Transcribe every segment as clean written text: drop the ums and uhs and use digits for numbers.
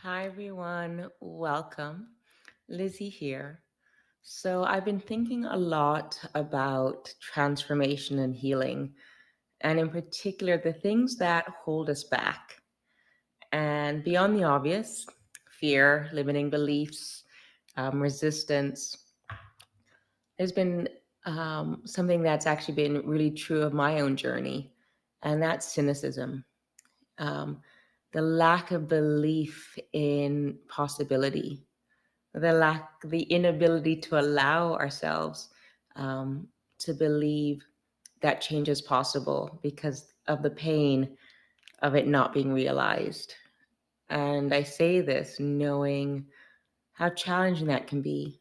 Hi, everyone. Welcome. Lizzie here. So, I've been thinking a lot about transformation and healing, and in particular, the things that hold us back. And beyond the obvious, fear, limiting beliefs, resistance, there's been something that's actually been really true of my own journey, and that's cynicism. Um, the lack of belief in possibility, the inability to allow ourselves um, to believe that change is possible because of the pain of it not being realized. And I say this knowing how challenging that can be.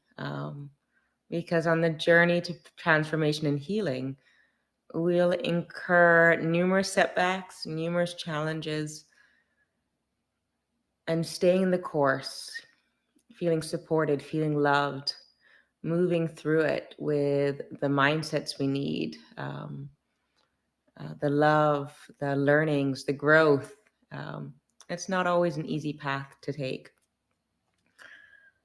Because on the journey to transformation and healing, we'll incur numerous setbacks, numerous challenges, and staying the course, feeling supported, feeling loved, moving through it with the mindsets we need, the love, the learnings, the growth. Um, it's not always an easy path to take.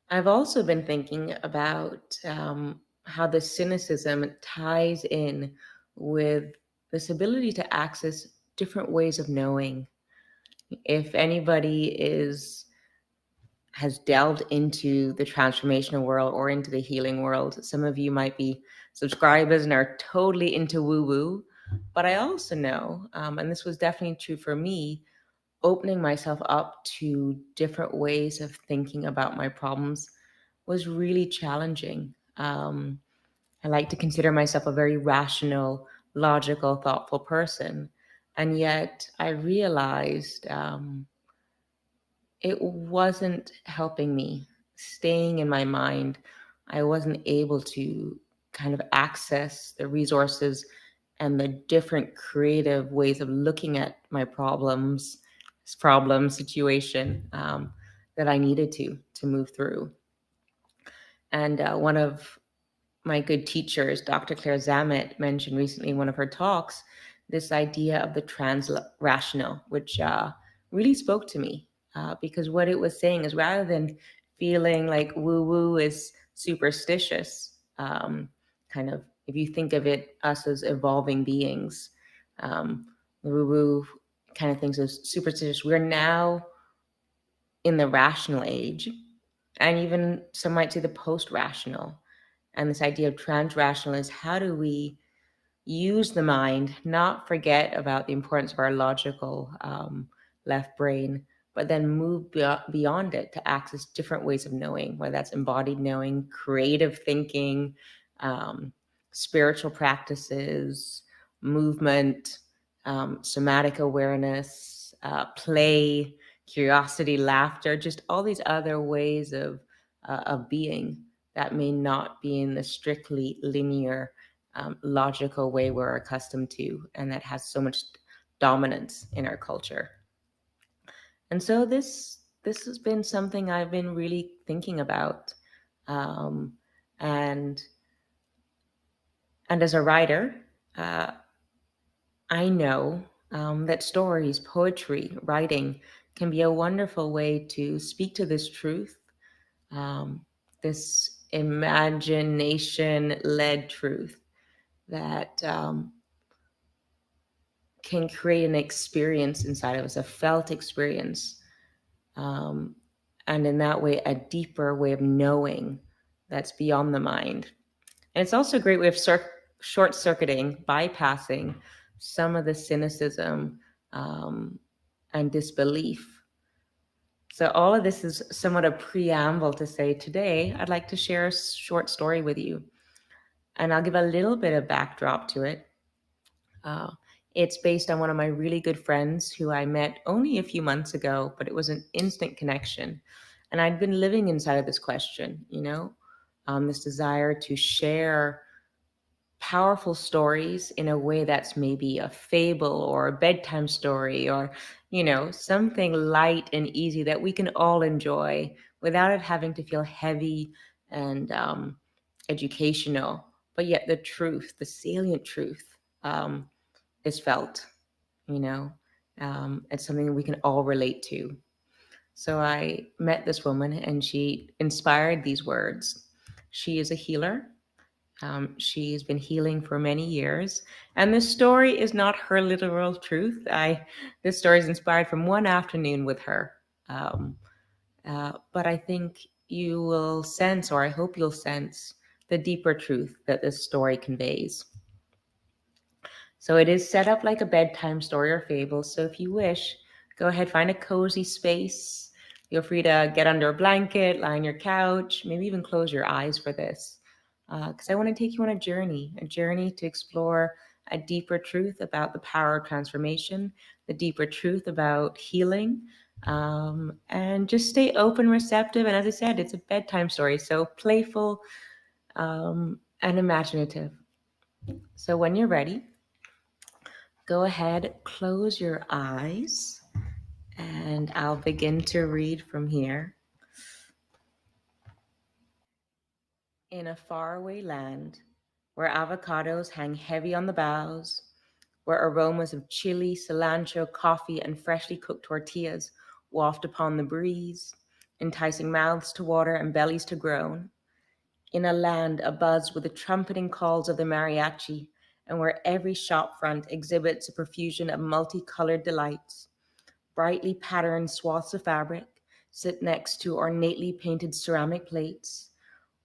I've also been thinking about how the cynicism ties in with this ability to access different ways of knowing. If anybody is has delved into the transformational world or into the healing world. Some of you might be subscribers and are totally into woo woo. But I also know, and this was definitely true for me, opening myself up to different ways of thinking about my problems was really challenging. I like to consider myself a very rational, logical, thoughtful person. And yet I realized it wasn't helping me staying in my mind. I wasn't able to kind of access the resources and the different creative ways of looking at my problem situation that I needed to move through. And one of my good teachers, Dr. Claire Zamet, mentioned recently in one of her talks this idea of the trans rational, which really spoke to me because what it was saying is rather than feeling like woo woo is superstitious, kind of, if you think of it, us as evolving beings, um, the woo woo kind of things as superstitious. We're now in the rational age, and even some might say the post rational. And this idea of transrational is how do we use the mind, not forget about the importance of our logical left brain, but then move beyond it to access different ways of knowing, whether that's embodied knowing, creative thinking, um, spiritual practices, movement, somatic awareness, play, curiosity, laughter, just all these other ways of being that may not be in the strictly linear logical way we're accustomed to, and that has so much dominance in our culture. And so this has been something I've been really thinking about, um, and and as a writer, uh, I know that stories, poetry, writing can be a wonderful way to speak to this truth, um, this imagination led truth that can create an experience inside of us, a felt experience. Um, and in that way, a deeper way of knowing that's beyond the mind. And it's also a great way of short circuiting, bypassing some of the cynicism um, and disbelief. So, all of this is somewhat a preamble to say today, I'd like to share a short story with you. And I'll give a little bit of backdrop to it. Uh, it's based on one of my really good friends who I met only a few months ago, but it was an instant connection. And I'd been living inside of this question, this desire to share powerful stories in a way that's maybe a fable or a bedtime story or, something light and easy that we can all enjoy without it having to feel heavy and educational, but yet the truth, the salient truth. Is felt, you know. It's something we can all relate to. So I met this woman and she inspired these words. She is a healer. She's been healing for many years, and this story is not her literal truth. This story is inspired from one afternoon with her. Um, but I think you will sense, or I hope you'll sense, the deeper truth that this story conveys. So it is set up like a bedtime story or fable. So if you wish, go ahead, find a cozy space. Feel free to get under a blanket, lie on your couch, maybe even close your eyes for this. Because I want to take you on a journey to explore a deeper truth about the power of transformation, the deeper truth about healing, and just stay open, receptive. And as I said, it's a bedtime story, so playful and imaginative. So when you're ready, go ahead, close your eyes, and I'll begin to read from here. In a faraway land where avocados hang heavy on the boughs, where aromas of chili, cilantro, coffee, and freshly cooked tortillas waft upon the breeze, enticing mouths to water and bellies to groan, in a land abuzz with the trumpeting calls of the mariachi, and where every shop front exhibits a profusion of multicolored delights. Brightly patterned swaths of fabric sit next to ornately painted ceramic plates,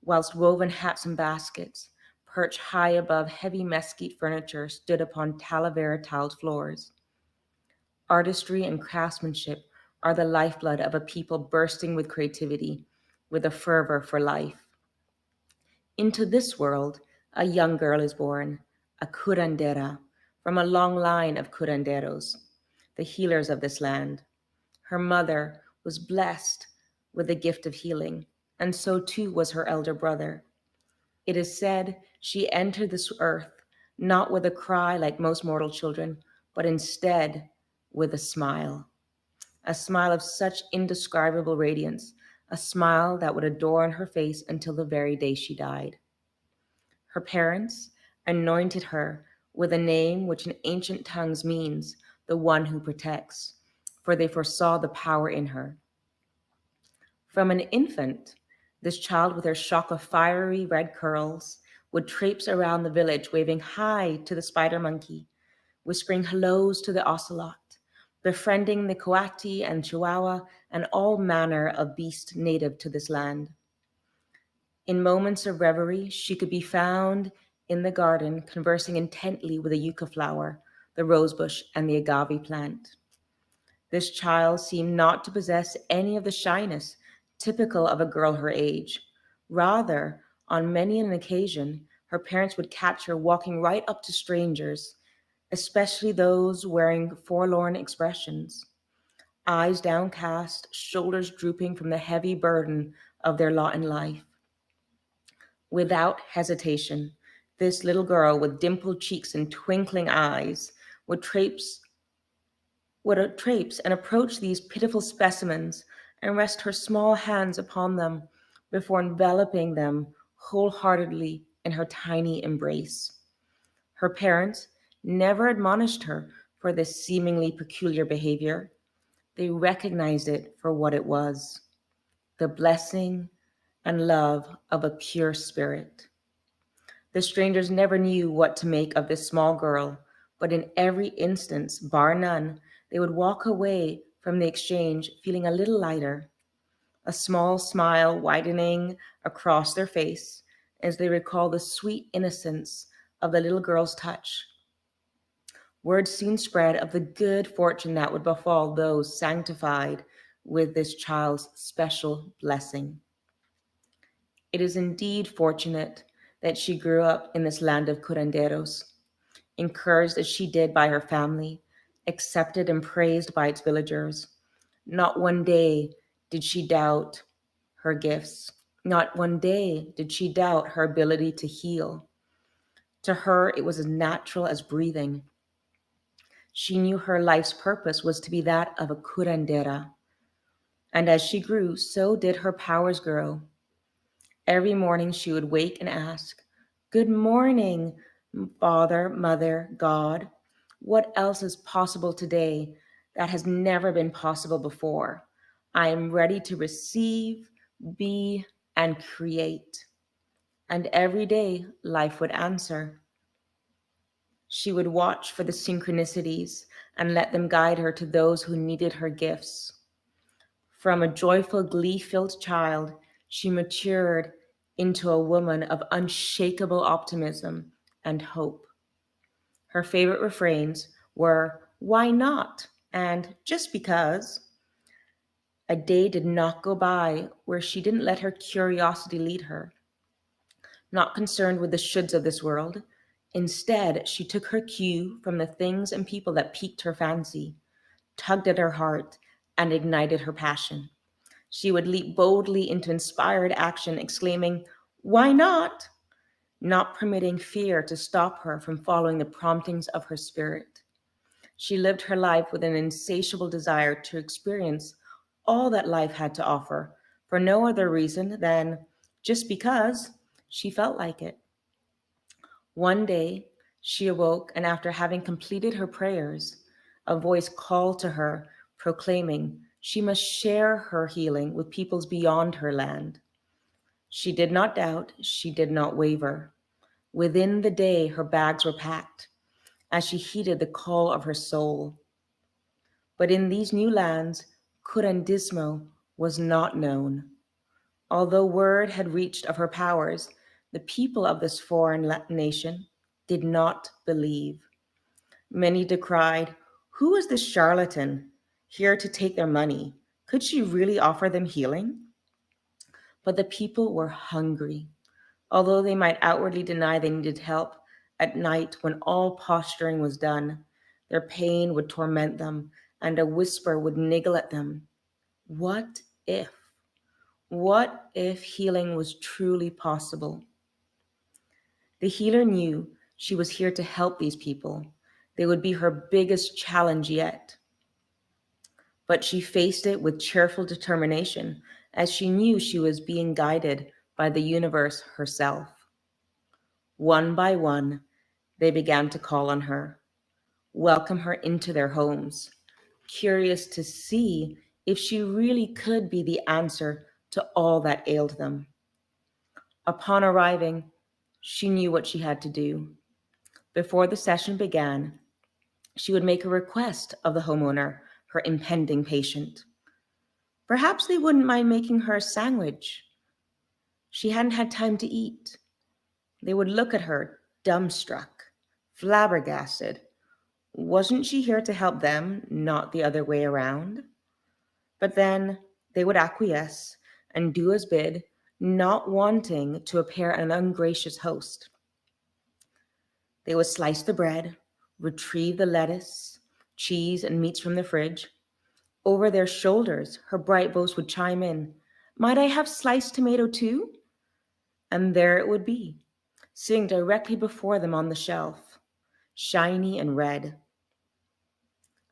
whilst woven hats and baskets, perched high above heavy mesquite furniture, stood upon talavera tiled floors. Artistry and craftsmanship are the lifeblood of a people bursting with creativity, with a fervor for life. Into this world, a young girl is born, a curandera, from a long line of curanderos, the healers of this land. Her mother was blessed with the gift of healing, and so too was her elder brother. It is said she entered this earth not with a cry like most mortal children, but instead with a smile of such indescribable radiance, a smile that would adorn her face until the very day she died. Her parents anointed her with a name which in ancient tongues means the one who protects, for they foresaw the power in her. From an infant, this child with her shock of fiery red curls would traipse around the village waving hi to the spider monkey, whispering hellos to the ocelot, befriending the coati and chihuahua and all manner of beast native to this land. In moments of reverie, she could be found in the garden conversing intently with the yucca flower, the rosebush, and the agave plant. This child seemed not to possess any of the shyness typical of a girl her age. Rather, on many an occasion, her parents would catch her walking right up to strangers, especially those wearing forlorn expressions, eyes downcast, shoulders drooping from the heavy burden of their lot in life. Without hesitation, this little girl with dimpled cheeks and twinkling eyes would traipse and approach these pitiful specimens and rest her small hands upon them before enveloping them wholeheartedly in her tiny embrace. Her parents never admonished her for this seemingly peculiar behavior. They recognized it for what it was, the blessing and love of a pure spirit. The strangers never knew what to make of this small girl, but in every instance, bar none, they would walk away from the exchange feeling a little lighter, a small smile widening across their face as they recall the sweet innocence of the little girl's touch. Word soon spread of the good fortune that would befall those sanctified with this child's special blessing. It is indeed fortunate that she grew up in this land of curanderos, encouraged as she did by her family, accepted and praised by its villagers. Not one day did she doubt her gifts. Not one day did she doubt her ability to heal. To her, it was as natural as breathing. She knew her life's purpose was to be that of a curandera. And as she grew, so did her powers grow. Every morning she would wake and ask, "Good morning, Father, Mother, God. What else is possible today that has never been possible before? I am ready to receive, be, and create. And every day, life would answer. She would watch for the synchronicities and let them guide her to those who needed her gifts. From a joyful, glee filled child, she matured into a woman of unshakable optimism and hope. Her favorite refrains were, "Why not?" and "Just because." A day did not go by where she didn't let her curiosity lead her, not concerned with the shoulds of this world. Instead, she took her cue from the things and people that piqued her fancy, tugged at her heart, and ignited her passion. She would leap boldly into inspired action, exclaiming, "Why not?" not permitting fear to stop her from following the promptings of her spirit. She lived her life with an insatiable desire to experience all that life had to offer for no other reason than just because she felt like it. One day, she awoke, and after having completed her prayers, a voice called to her, proclaiming she must share her healing with peoples beyond her land. She did not doubt, she did not waver. Within the day, her bags were packed as she heeded the call of her soul. But in these new lands, Curandismo was not known. Although word had reached of her powers, the people of this foreign nation did not believe. Many decried, "Who is this charlatan here to take their money? Could she really offer them healing?" But the people were hungry. Although they might outwardly deny they needed help, at night when all posturing was done, their pain would torment them, and a whisper would niggle at them. What if? What if healing was truly possible? The healer knew she was here to help these people. They would be her biggest challenge yet. But she faced it with cheerful determination, as she knew she was being guided by the universe herself. One by one, they began to call on her, welcome her into their homes, curious to see if she really could be the answer to all that ailed them. Upon arriving, she knew what she had to do. Before the session began, she would make a request of the homeowner, her impending patient. Perhaps they wouldn't mind making her a sandwich. She hadn't had time to eat. They would look at her, dumbstruck, flabbergasted. Wasn't she here to help them, not the other way around? But then they would acquiesce and do as bid, not wanting to appear an ungracious host. They would slice the bread, retrieve the lettuce, cheese, and meats from the fridge. Over their shoulders, her bright voice would chime in, "Might I have sliced tomato too?" And there it would be, sitting directly before them on the shelf, shiny and red.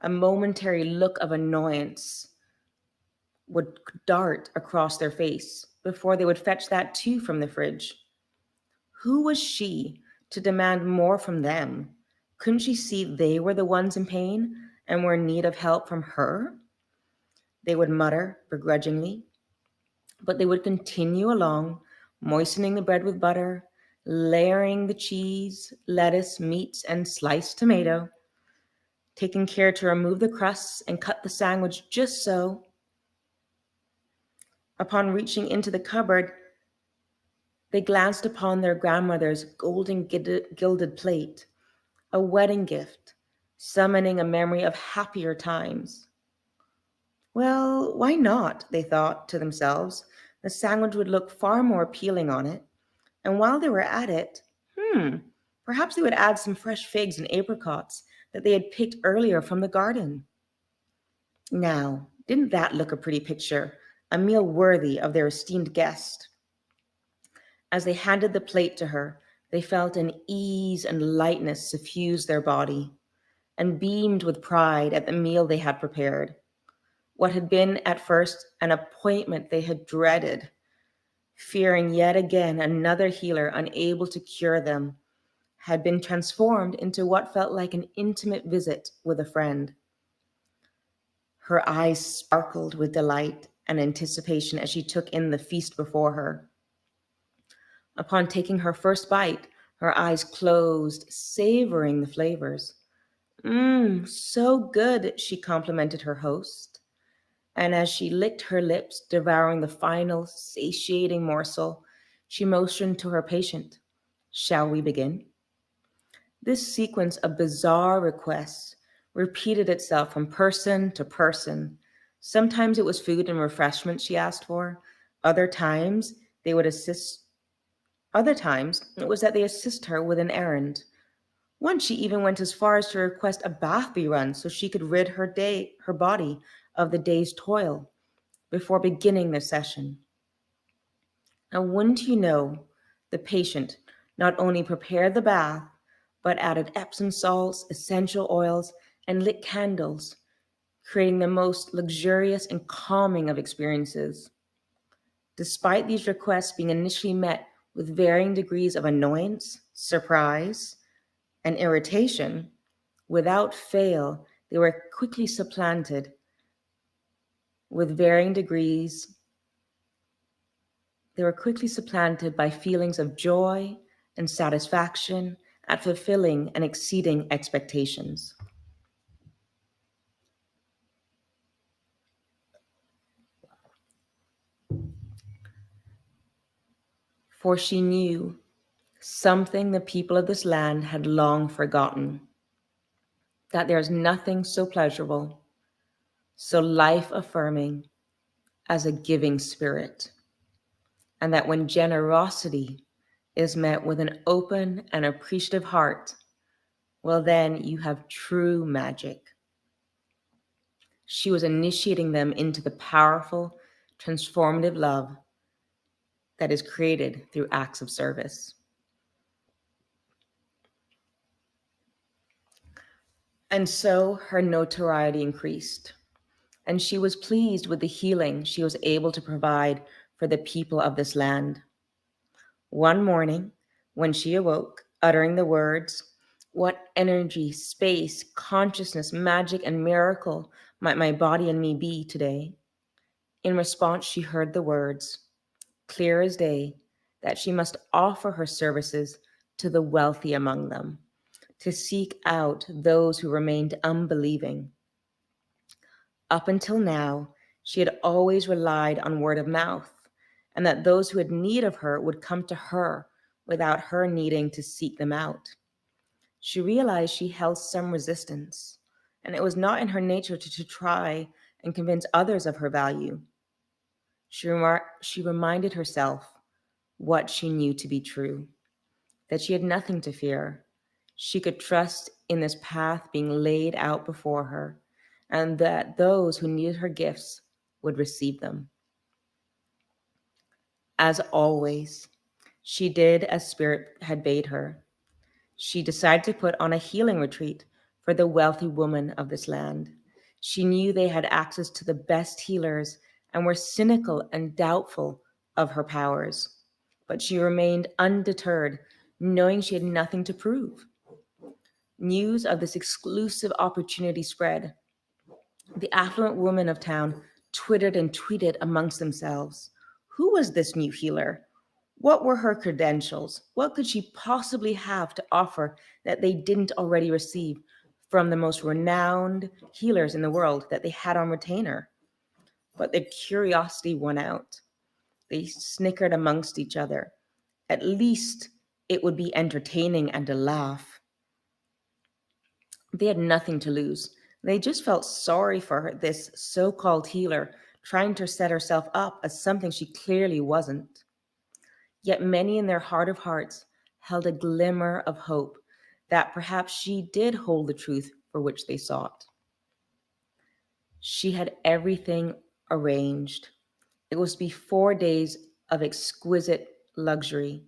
A momentary look of annoyance would dart across their face before they would fetch that too from the fridge. Who was she to demand more from them? Couldn't she see they were the ones in pain and were in need of help from her? They would mutter begrudgingly, but they would continue along, moistening the bread with butter, layering the cheese, lettuce, meats, and sliced tomato, taking care to remove the crusts and cut the sandwich just so. Upon reaching into the cupboard, they glanced upon their grandmother's golden gilded plate, a wedding gift, summoning a memory of happier times. Well, why not? They thought to themselves. The sandwich would look far more appealing on it. And while they were at it, perhaps they would add some fresh figs and apricots that they had picked earlier from the garden. Now, didn't that look a pretty picture? A meal worthy of their esteemed guest. As they handed the plate to her, they felt an ease and lightness suffuse their body and beamed with pride at the meal they had prepared. What had been at first an appointment they had dreaded, fearing yet again another healer unable to cure them, had been transformed into what felt like an intimate visit with a friend. Her eyes sparkled with delight and anticipation as she took in the feast before her. Upon taking her first bite, her eyes closed, savoring the flavors. Mmm, so good, she complimented her host. And as she licked her lips, devouring the final, satiating morsel, she motioned to her patient. Shall we begin? This sequence of bizarre requests repeated itself from person to person. Sometimes it was food and refreshment she asked for. Other times they would assist Other times it was that they assist her with an errand. Once she even went as far as to request a bath be run so she could rid her body of the day's toil before beginning the session. Now, wouldn't you know, the patient not only prepared the bath, but added Epsom salts, essential oils, and lit candles, creating the most luxurious and calming of experiences. Despite these requests being initially met with varying degrees of annoyance, surprise, and irritation, without fail, with varying degrees they were quickly supplanted by feelings of joy and satisfaction at fulfilling and exceeding expectations. For she knew something the people of this land had long forgotten, that there is nothing so pleasurable, so life affirming as a giving spirit, and that when generosity is met with an open and appreciative heart, well, then you have true magic. She was initiating them into the powerful, transformative love that is created through acts of service. And so her notoriety increased, and she was pleased with the healing she was able to provide for the people of this land. One morning, when she awoke, uttering the words, "What energy, space, consciousness, magic, and miracle might my body and me be today?" In response, she heard the words, clear as day, that she must offer her services to the wealthy among them, to seek out those who remained unbelieving. Up until now, she had always relied on word of mouth, and that those who had need of her would come to her without her needing to seek them out. She realized she held some resistance, and it was not in her nature to try and convince others of her value. She reminded herself what she knew to be true, that she had nothing to fear. She could trust in this path being laid out before her, and that those who needed her gifts would receive them. As always, she did as Spirit had bade her. She decided to put on a healing retreat for the wealthy women of this land. She knew they had access to the best healers and were cynical and doubtful of her powers. But she remained undeterred, knowing she had nothing to prove. News of this exclusive opportunity spread. The affluent women of town twittered and tweeted amongst themselves. Who was this new healer? What were her credentials? What could she possibly have to offer that they didn't already receive from the most renowned healers in the world that they had on retainer? But their curiosity won out. They snickered amongst each other. At least it would be entertaining and a laugh. They had nothing to lose. They just felt sorry for her, this so called healer, trying to set herself up as something she clearly wasn't. Yet many in their heart of hearts held a glimmer of hope that perhaps she did hold the truth for which they sought. She had everything arranged. It was to be 4 days of exquisite luxury.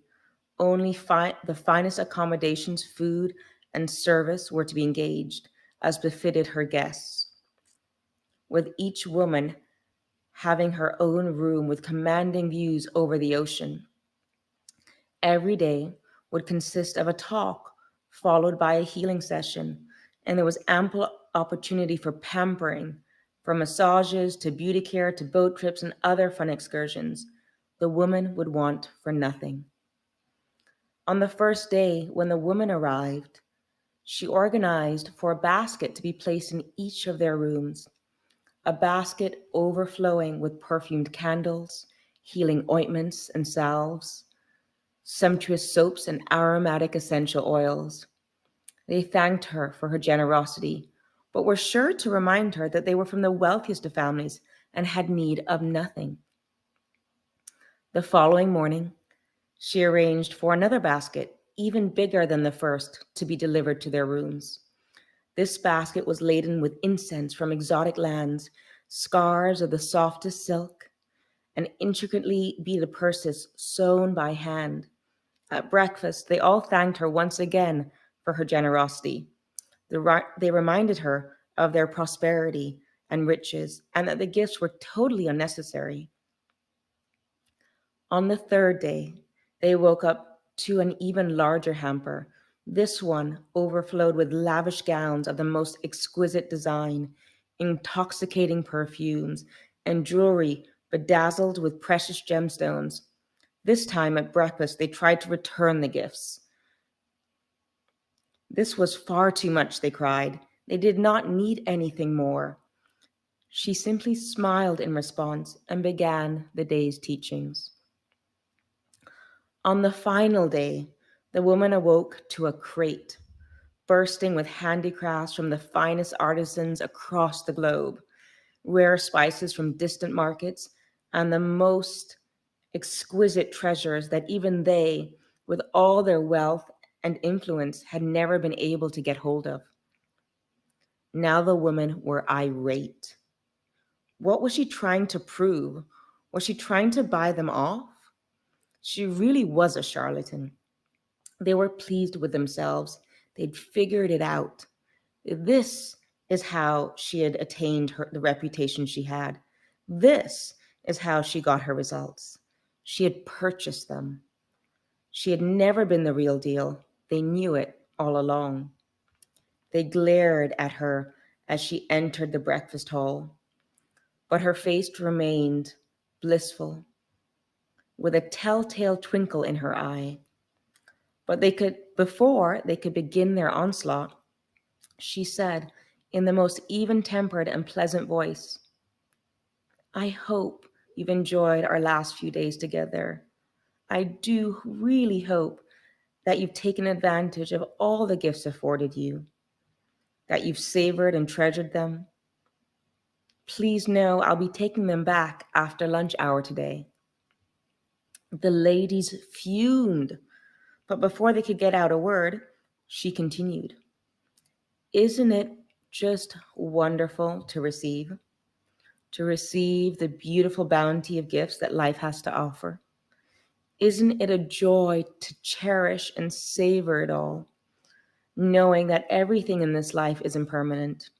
Only the finest accommodations, food, and service were to be engaged, as befitted her guests, with each woman having her own room with commanding views over the ocean. Every day would consist of a talk followed by a healing session, and there was ample opportunity for pampering From massages to beauty care to boat trips and other fun excursions, the woman would want for nothing. On the first day, when the woman arrived, she organized for a basket to be placed in each of their rooms, a basket overflowing with perfumed candles, healing ointments and salves, sumptuous soaps and aromatic essential oils. They thanked her for her generosity, but were sure to remind her that they were from the wealthiest of families and had need of nothing. The following morning, she arranged for another basket, even bigger than the first, to be delivered to their rooms. This basket was laden with incense from exotic lands, scarves of the softest silk, and intricately beaded purses sewn by hand. At breakfast, they all thanked her once again for her generosity. They reminded her of their prosperity and riches, and that the gifts were totally unnecessary. On the third day, they woke up to an even larger hamper. This one overflowed with lavish gowns of the most exquisite design, intoxicating perfumes, and jewelry bedazzled with precious gemstones. This time at breakfast, they tried to return the gifts. This was far too much, they cried. They did not need anything more. She simply smiled in response and began the day's teachings. On the final day, the woman awoke to a crate bursting with handicrafts from the finest artisans across the globe, rare spices from distant markets, and the most exquisite treasures that even they, with all their wealth and influence, had never been able to get hold of. Now the women were irate. What was she trying to prove? Was she trying to buy them off? She really was a charlatan. They were pleased with themselves. They'd figured it out. This is how she had attained the reputation she had. This is how she got her results. She had purchased them. She had never been the real deal. They knew it all along. They glared at her as she entered the breakfast hall, but her face remained blissful, with a telltale twinkle in her eye. Before they could begin their onslaught, she said in the most even tempered and pleasant voice, "I hope you've enjoyed our last few days together. I do really hope that you've taken advantage of all the gifts afforded you, that you've savored and treasured them. Please know I'll be taking them back after lunch hour today." The ladies fumed, but before they could get out a word, she continued, "Isn't it just wonderful to receive? To receive the beautiful bounty of gifts that life has to offer? Isn't it a joy to cherish and savor it all, knowing that everything in this life is impermanent?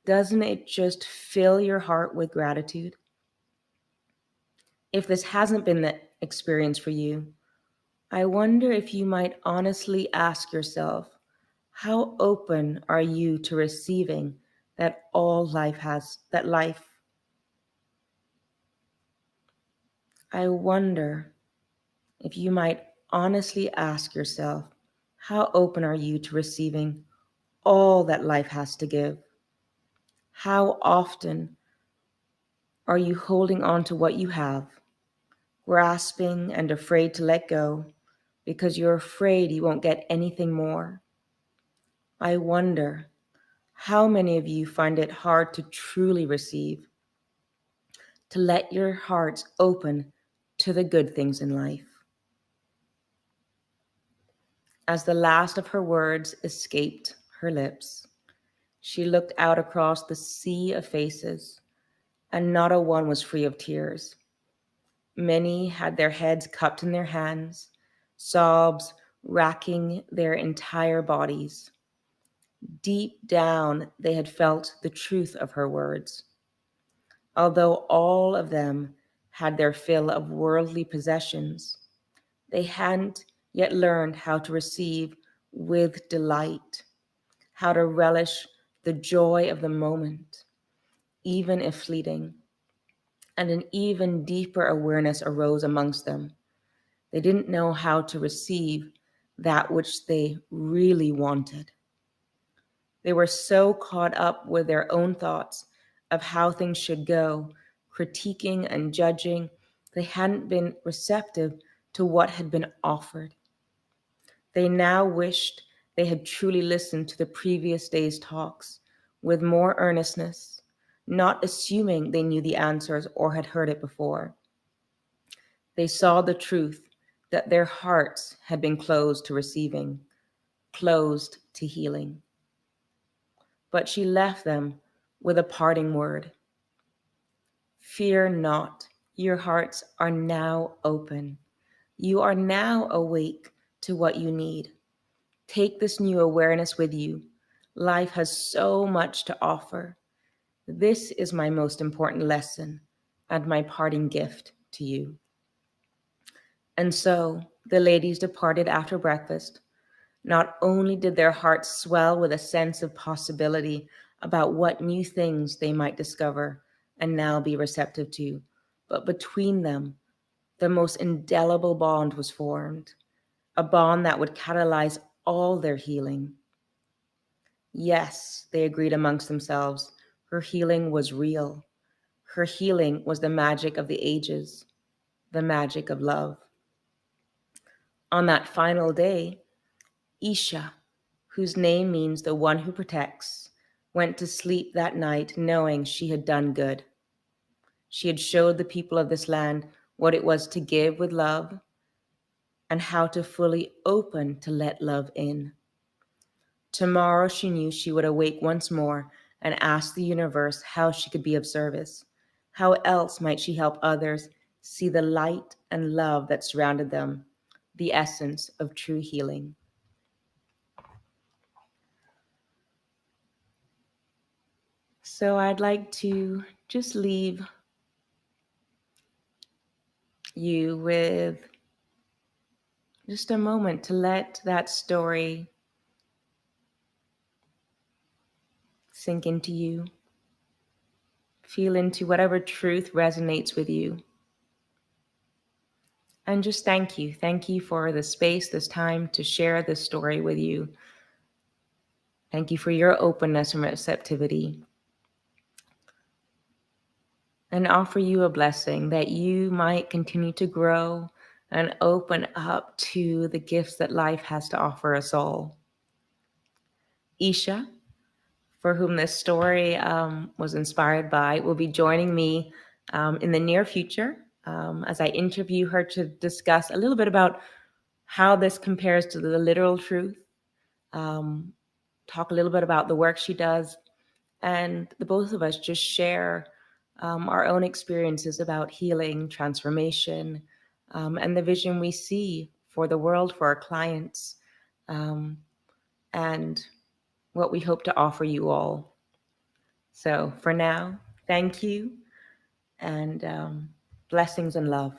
Doesn't it just fill your heart with gratitude? If this hasn't been the experience for you, I wonder if you might honestly ask yourself, how open are you to receiving that all life has, that life? I wonder if you might honestly ask yourself, how open are you to receiving all that life has to give? How often are you holding on to what you have, grasping and afraid to let go because you're afraid you won't get anything more? I wonder how many of you find it hard to truly receive, to let your hearts open to the good things in life. As the last of her words escaped her lips, she looked out across the sea of faces, and not a one was free of tears. Many had their heads cupped in their hands, sobs racking their entire bodies. Deep down, they had felt the truth of her words. Although all of them had their fill of worldly possessions, they hadn't yet learned how to receive with delight, how to relish the joy of the moment, even if fleeting, and an even deeper awareness arose amongst them. They didn't know how to receive that which they really wanted. They were so caught up with their own thoughts of how things should go, critiquing and judging, they hadn't been receptive to what had been offered. They now wished they had truly listened to the previous day's talks with more earnestness, not assuming they knew the answers or had heard it before. They saw the truth that their hearts had been closed to receiving, closed to healing. But she left them with a parting word. Fear not, your hearts are now open. You are now awake to what you need. Take this new awareness with you. Life has so much to offer. This is my most important lesson and my parting gift to you. And so the ladies departed after breakfast. Not only did their hearts swell with a sense of possibility about what new things they might discover and now be receptive to, but between them, the most indelible bond was formed, a bond that would catalyze all their healing. Yes, they agreed amongst themselves, her healing was real. Her healing was the magic of the ages, the magic of love. On that final day, Isha, whose name means the one who protects, went to sleep that night knowing she had done good. She had showed the people of this land what it was to give with love and how to fully open to let love in. Tomorrow she knew she would awake once more and ask the universe how she could be of service. How else might she help others see the light and love that surrounded them, the essence of true healing? So I'd like to just leave you with just a moment to let that story sink into you. Feel into whatever truth resonates with you. And just thank you. Thank you for the space, this time to share this story with you. Thank you for your openness and receptivity. And offer you a blessing that you might continue to grow and open up to the gifts that life has to offer us all. Isha, for whom this story was inspired by, will be joining me in the near future as I interview her to discuss a little bit about how this compares to the literal truth, talk a little bit about the work she does, and the both of us just share our own experiences about healing, transformation, and the vision we see for the world, for our clients, and what we hope to offer you all. So for now, thank you and blessings and love.